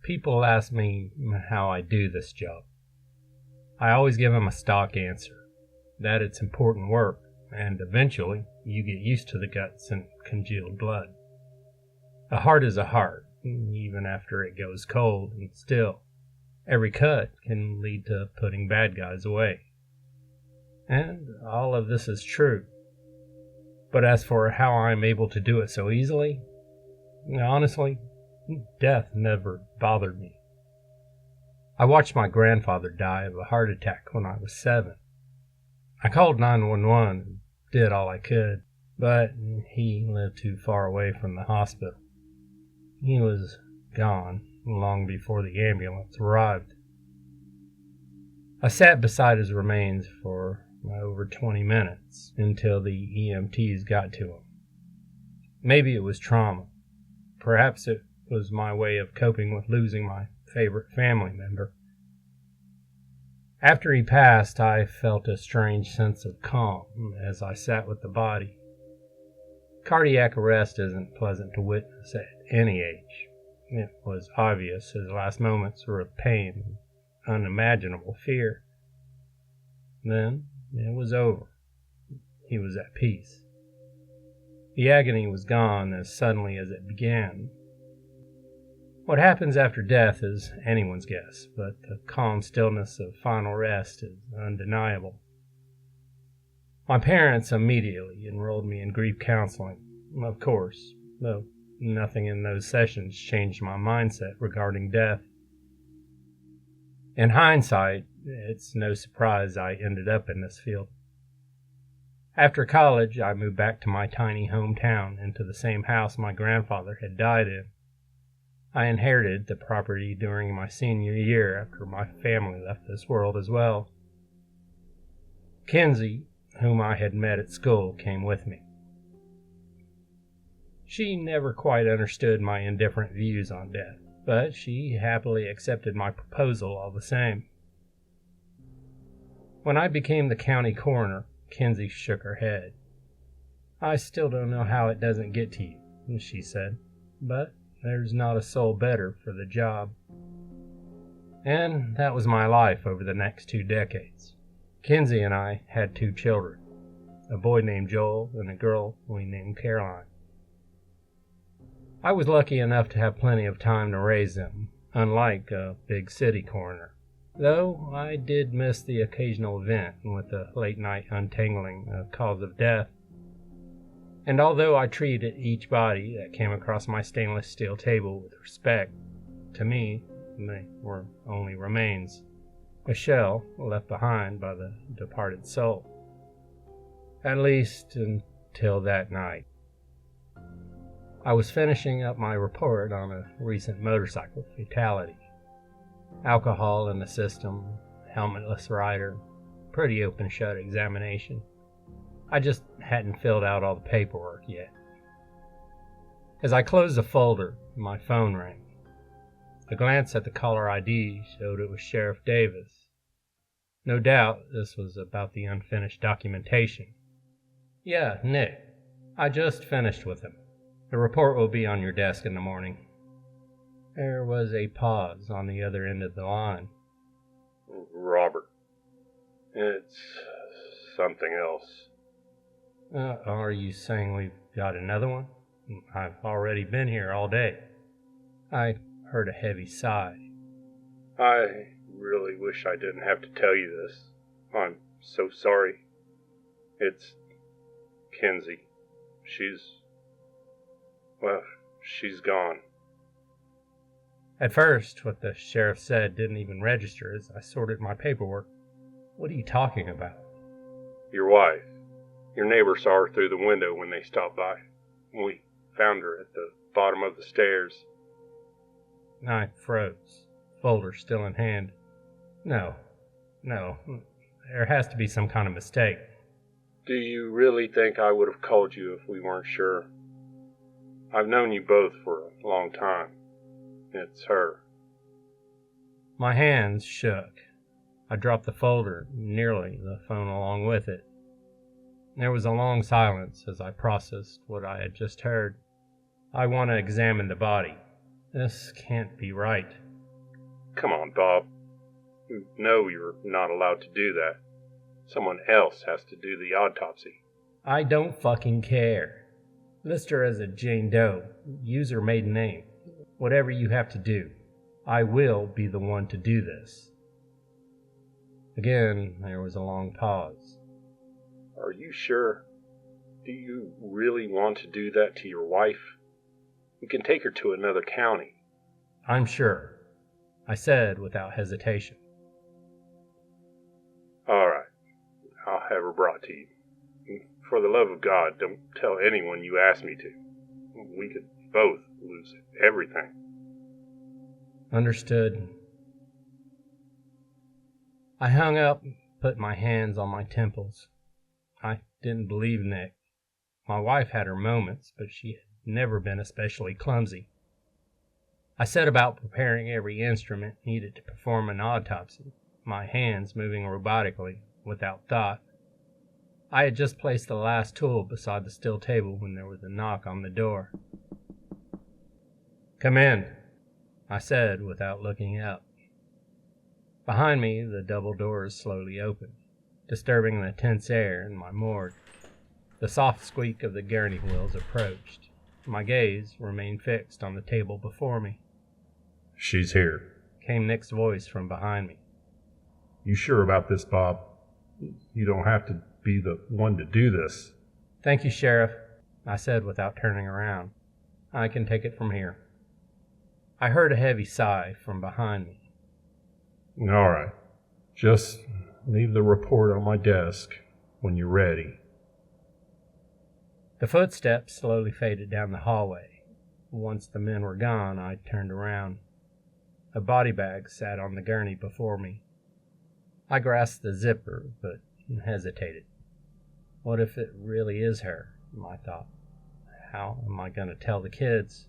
people ask me how I do this job, I always give them a stock answer, that it's important work, and eventually you get used to the guts and congealed blood. A heart is a heart, even after it goes cold, and still, every cut can lead to putting bad guys away. And all of this is true. But as for how I'm able to do it so easily, honestly, death never bothered me. I watched my grandfather die of a heart attack when I was 7. I called 911 and did all I could, but he lived too far away from the hospital. He was gone long before the ambulance arrived. I sat beside his remains for over 20 minutes until the EMTs got to him. Maybe it was trauma. Perhaps it was my way of coping with losing my favorite family member. After he passed, I felt a strange sense of calm as I sat with the body. Cardiac arrest isn't pleasant to witness at any age. It was obvious his last moments were of pain and unimaginable fear. Then it was over. He was at peace. The agony was gone as suddenly as it began. What happens after death is anyone's guess, but the calm stillness of final rest is undeniable. My parents immediately enrolled me in grief counseling, of course, though nothing in those sessions changed my mindset regarding death. In hindsight, it's no surprise I ended up in this field. After college, I moved back to my tiny hometown into the same house my grandfather had died in. I inherited the property during my senior year after my family left this world as well. Kinsey, whom I had met at school, came with me. She never quite understood my indifferent views on death, but she happily accepted my proposal all the same. When I became the county coroner, Kinsey shook her head. "I still don't know how it doesn't get to you," she said, "but there's not a soul better for the job." And that was my life over the next 2 decades. Kinsey and I had 2 children, a boy named Joel and a girl we named Caroline. I was lucky enough to have plenty of time to raise them, unlike a big city coroner, though I did miss the occasional event with a late-night untangling a cause of death. And although I treated each body that came across my stainless steel table with respect, to me, they were only remains, a shell left behind by the departed soul. At least until that night. I was finishing up my report on a recent motorcycle fatality. Alcohol in the system, helmetless rider, pretty open-shut examination. I just hadn't filled out all the paperwork yet. As I closed the folder, my phone rang. A glance at the caller ID showed it was Sheriff Davis. No doubt this was about the unfinished documentation. "Yeah, Nick. I just finished with him. The report will be on your desk in the morning." There was a pause on the other end of the line. "Robert, it's something else." Are you saying we've got another one? I've already been here all day." I heard a heavy sigh. "I really wish I didn't have to tell you this. I'm so sorry. It's Kinsey. She's gone." At first, what the sheriff said didn't even register as I sorted my paperwork. "What are you talking about?" "Your wife. Your neighbor saw her through the window when they stopped by. We found her at the bottom of the stairs." I froze, folder still in hand. No, there has to be some kind of mistake. "Do you really think I would have called you if we weren't sure? I've known you both for a long time. It's her." My hands shook. I dropped the folder, nearly the phone along with it. There was a long silence as I processed what I had just heard. "I want to examine the body. This can't be right." Come on, Bob. You know you're not allowed to do that. Someone else has to do the autopsy. I don't fucking care. List her as a Jane Doe. Use her maiden name. Whatever you have to do. I will be the one to do this. Again, there was a long pause. Are you sure? Do you really want to do that to your wife? You can take her to another county. I'm sure, I said without hesitation. All right. I'll have her brought to you. For the love of God, don't tell anyone you asked me to. We could both lose everything. Understood. I hung up and put my hands on my temples. I didn't believe Nick. My wife had her moments, but she had never been especially clumsy. I set about preparing every instrument needed to perform an autopsy, my hands moving robotically, without thought. I had just placed the last tool beside the steel table when there was a knock on the door. "Come in," I said without looking up. Behind me, the double doors slowly opened, disturbing the tense air in my morgue. The soft squeak of the gurney wheels approached. My gaze remained fixed on the table before me. "She's here," came Nick's voice from behind me. "You sure about this, Bob? You don't have to be the one to do this." "Thank you, Sheriff," I said without turning around. "I can take it from here." I heard a heavy sigh from behind me. "All right. Just leave the report on my desk when you're ready." The footsteps slowly faded down the hallway. Once the men were gone, I turned around. A body bag sat on the gurney before me. I grasped the zipper, but hesitated. What if it really is her? I thought. How am I going to tell the kids?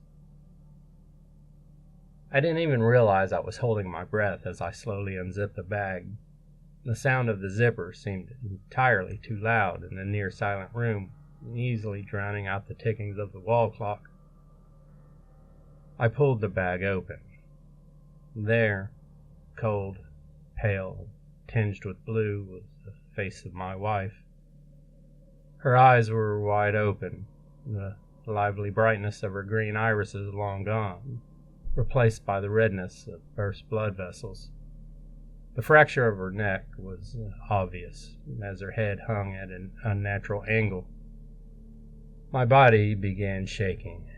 I didn't even realize I was holding my breath as I slowly unzipped the bag. The sound of the zipper seemed entirely too loud in the near silent room, easily drowning out the tickings of the wall clock. I pulled the bag open. There, cold, pale, tinged with blue, was the face of my wife. Her eyes were wide open, the lively brightness of her green irises long gone, replaced by the redness of burst blood vessels. The fracture of her neck was obvious, as her head hung at an unnatural angle. My body began shaking.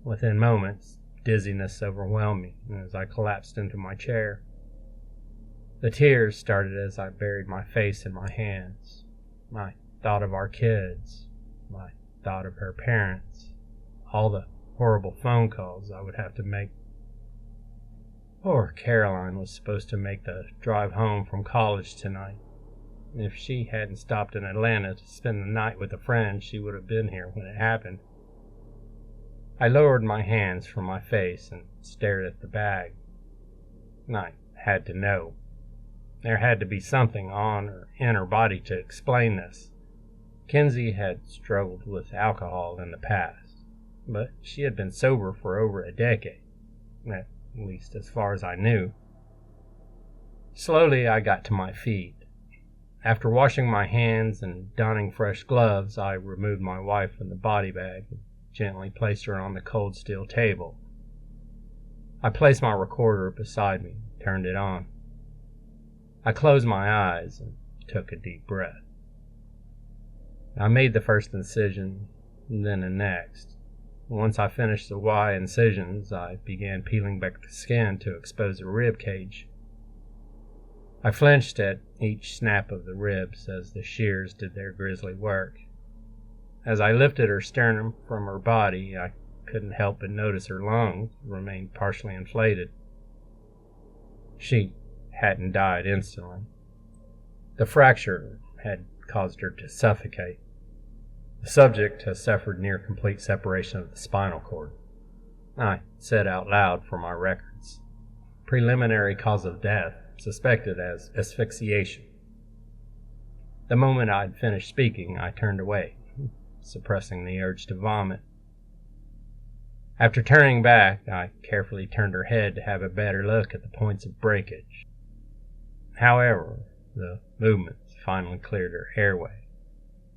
Within moments, dizziness overwhelmed me as I collapsed into my chair. The tears started as I buried my face in my hands. I thought of our kids. I thought of her parents. All the horrible phone calls I would have to make. Poor Caroline was supposed to make the drive home from college tonight. If she hadn't stopped in Atlanta to spend the night with a friend, she would have been here when it happened. I lowered my hands from my face and stared at the bag. I had to know. There had to be something on or in her body to explain this. Kinsey had struggled with alcohol in the past, but she had been sober for over a decade, at least as far as I knew. Slowly I got to my feet. After washing my hands and donning fresh gloves, I removed my wife from the body bag and gently placed her on the cold steel table. I placed my recorder beside me, turned it on. I closed my eyes and took a deep breath. I made the first incision, then the next. Once I finished the Y incisions, I began peeling back the skin to expose the rib cage. I flinched at each snap of the ribs as the shears did their grisly work. As I lifted her sternum from her body, I couldn't help but notice her lungs remained partially inflated. She hadn't died instantly. The fracture had caused her to suffocate. The subject has suffered near complete separation of the spinal cord. I said out loud for my records. Preliminary cause of death, suspected as asphyxiation. The moment I'd finished speaking, I turned away, suppressing the urge to vomit. After turning back, I carefully turned her head to have a better look at the points of breakage. However, the movements finally cleared her airway.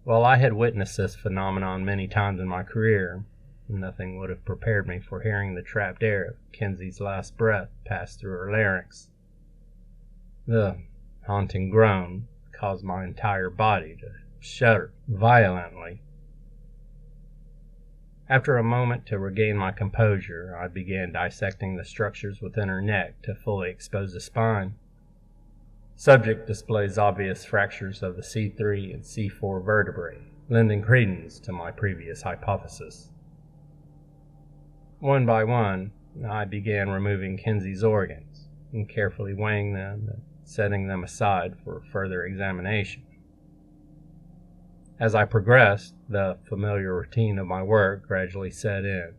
While I had witnessed this phenomenon many times in my career, nothing would have prepared me for hearing the trapped air of Kenzie's last breath pass through her larynx. The haunting groan caused my entire body to shudder violently. After a moment to regain my composure, I began dissecting the structures within her neck to fully expose the spine. Subject displays obvious fractures of the C3 and C4 vertebrae, lending credence to my previous hypothesis. One by one, I began removing Kenzie's organs and carefully weighing them and setting them aside for further examination. As I progressed, the familiar routine of my work gradually set in.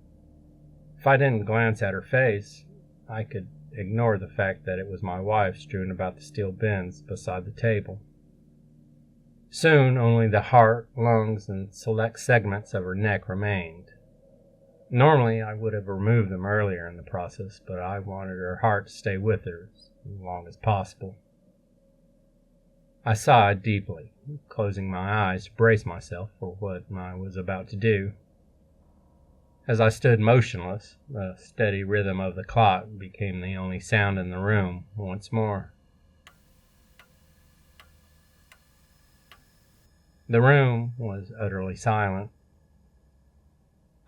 If I didn't glance at her face, I could ignore the fact that it was my wife strewn about the steel bins beside the table. Soon, only the heart, lungs, and select segments of her neck remained. Normally, I would have removed them earlier in the process, but I wanted her heart to stay with her as long as possible. I sighed deeply, closing my eyes to brace myself for what I was about to do. As I stood motionless, the steady rhythm of the clock became the only sound in the room once more. The room was utterly silent.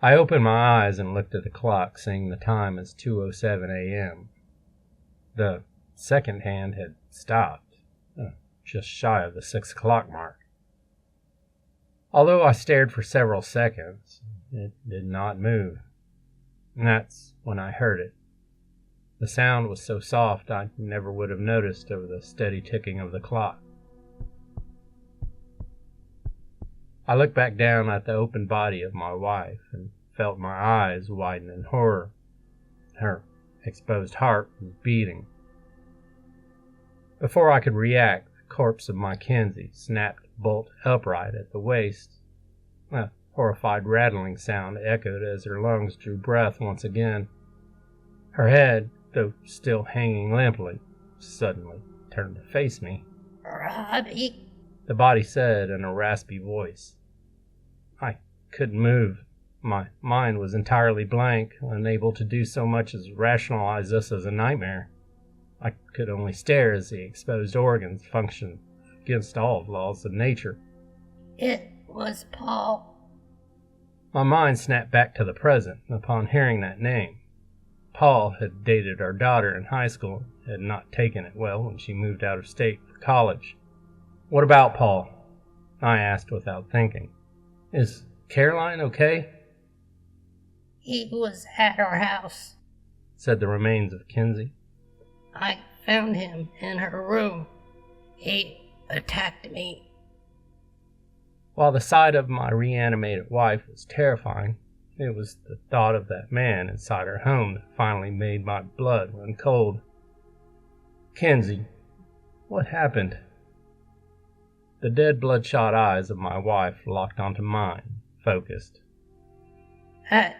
I opened my eyes and looked at the clock, seeing the time as 2:07 a.m. The second hand had stopped, just shy of the 6 o'clock mark. Although I stared for several seconds, it did not move. And that's when I heard it. The sound was so soft I never would have noticed over the steady ticking of the clock. I looked back down at the open body of my wife and felt my eyes widen in horror. Her exposed heart was beating. Before I could react, the corpse of my Kenzie snapped bolt upright at the waist. A horrified rattling sound echoed as her lungs drew breath once again. Her head, though still hanging limply, suddenly turned to face me. "Robbie," the body said in a raspy voice. I couldn't move. My mind was entirely blank, unable to do so much as rationalize this as a nightmare. I could only stare as the exposed organs functioned against all laws of nature. "It was Paul." My mind snapped back to the present upon hearing that name. Paul had dated our daughter in high school, had not taken it well when she moved out of state for college. "What about Paul?" I asked without thinking. "Is Caroline okay?" "He was at our house. said the remains of Kenzie. I found him in her room. He attacked me." While the sight of my reanimated wife was terrifying, it was the thought of that man inside her home that finally made my blood run cold. "Kenzie, what happened?" The dead bloodshot eyes of my wife locked onto mine, focused. "That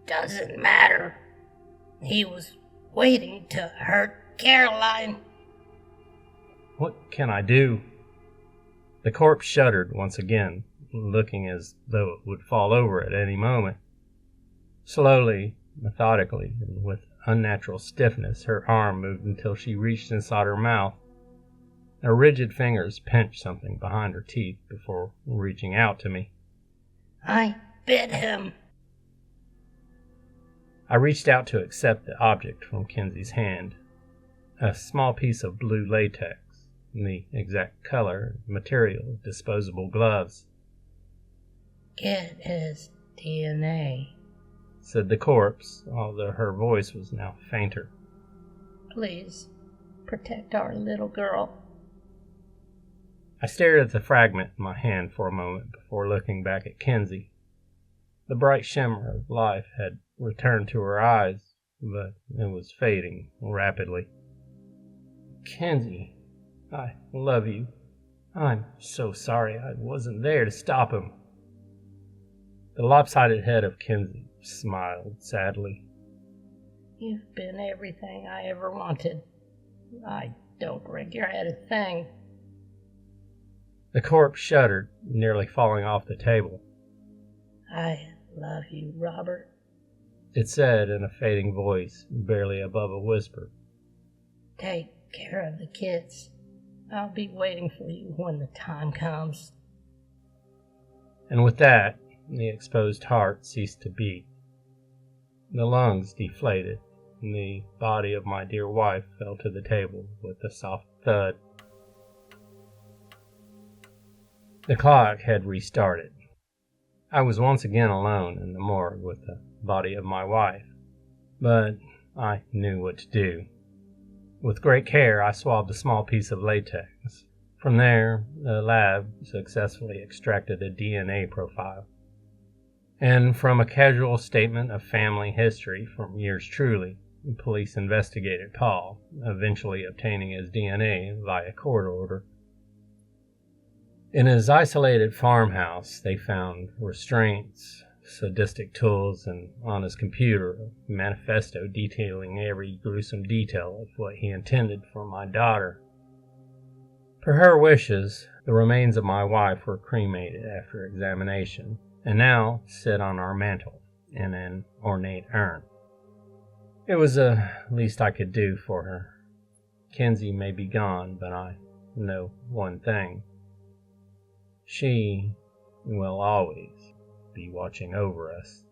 doesn't matter. He was waiting to hurt Caroline." "What can I do?" The corpse shuddered once again, looking as though it would fall over at any moment. Slowly, methodically, and with unnatural stiffness, her arm moved until she reached inside her mouth. Her rigid fingers pinched something behind her teeth before reaching out to me. "I bit him." I reached out to accept the object from Kenzie's hand, a small piece of blue latex, the exact color and material of disposable gloves. "Get his DNA." said the corpse, although her voice was now fainter. "Please, protect our little girl." I stared at the fragment in my hand for a moment before looking back at Kenzie. The bright shimmer of life had returned to her eyes, but it was fading rapidly. "Kenzie, I love you. I'm so sorry I wasn't there to stop him." The lopsided head of Kenzie smiled sadly. You've been everything I ever wanted. I don't regret a thing. The corpse shuddered, nearly falling off the table. I love you, Robert. It said in a fading voice, barely above a whisper. Take care of the kids. I'll be waiting for you when the time comes. And with that, the exposed heart ceased to beat. The lungs deflated, and the body of my dear wife fell to the table with a soft thud. The clock had restarted. I was once again alone in the morgue with the body of my wife, but I knew what to do. With great care, I swabbed a small piece of latex. From there, the lab successfully extracted a DNA profile. And from a casual statement of family history from yours truly, police investigated Paul, eventually obtaining his DNA via court order. In his isolated farmhouse, they found restraints, sadistic tools, and on his computer, a manifesto detailing every gruesome detail of what he intended for my daughter. Per her wishes, the remains of my wife were cremated after examination, and now sit on our mantel in an ornate urn. It was the least I could do for her. Kinsey may be gone, but I know one thing. She will always be watching over us.